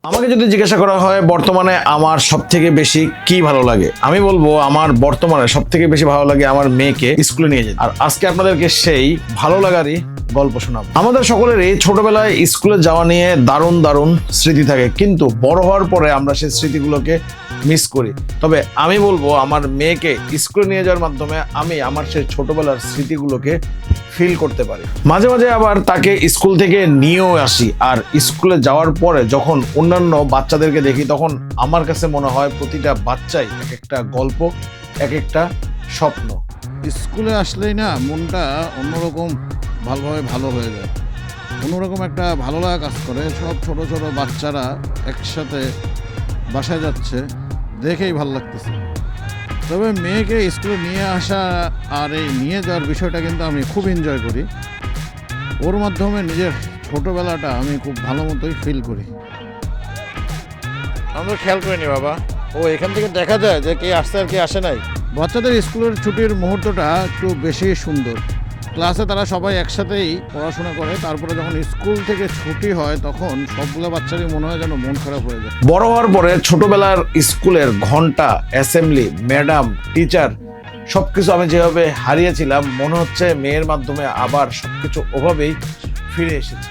আমাকে যদি জিজ্ঞাসা করা হয় বর্তমানে আমার সবথেকে বেশি কি ভালো লাগে, আমি বলবো আমার বর্তমানে সবথেকে বেশি ভালো লাগে আমার মেয়েকে স্কুলে নিয়ে যেতে। আর আজকে আপনাদেরকে সেই ভালো লাগারই গল্প শোনাবো। আমাদের সকলেরই ছোটবেলায় স্কুলে যাওয়া নিয়ে দারুণ দারুণ স্মৃতি থাকে, কিন্তু বড় হওয়ার পরে আমরা সেই স্মৃতিগুলোকে মিস করি। তবে আমি বলবো আমার মেয়েকে স্কুলে নিয়ে যাওয়ার মাধ্যমে আমি আমার সেই ছোটবেলার স্মৃতিগুলোকে ফিল করতে পারি। মাঝে মাঝে আবার তাকে স্কুল থেকে নিয়েও আসি, আর স্কুলে যাওয়ার পরে যখন অন্যান্য বাচ্চাদেরকে দেখি তখন আমার কাছে মনে হয় প্রতিটা বাচ্চাই এক একটা গল্প, এক একটা স্বপ্ন। স্কুলে আসলেই না মনটা অন্যরকম ভালোভাবে ভালো হয়ে যায়, অন্যরকম একটা ভালো লাগা কাজ করে। সব ছোট ছোট বাচ্চারা একসাথে বাসায় যাচ্ছে দেখেই ভালো লাগতেছে। তবে মেয়েকে স্কুলে নিয়ে আসা আর এই নিয়ে যাওয়ার বিষয়টা কিন্তু আমি খুব এনজয় করি। ওর মাধ্যমে নিজের ছোটোবেলাটা আমি খুব ভালো মতোই ফিল করি। আমরা খেয়াল করিনি বাবা, ও এখান থেকে দেখা যায় যে কে আসছে আর কে আসে নাই। বাচ্চাদের স্কুলের ছুটির মুহূর্তটা একটু বেশি সুন্দর। ক্লাসে তারা সবাই একসাথেই পড়াশোনা করে, তারপরে যখন স্কুল থেকে ছুটি হয় তখন সবগুলো বাচ্চারই মনে হয় যেন মন খারাপ হয়ে যায়। বড় হওয়ার পরে ছোটবেলার স্কুলের ঘন্টা, অ্যাসেম্বলি, ম্যাডাম, টিচার সবকিছু আমি যেভাবে হারিয়েছিলাম, মনে হচ্ছে মেয়ের মাধ্যমে আবার সবকিছু ওভাবেই ফিরে এসেছে।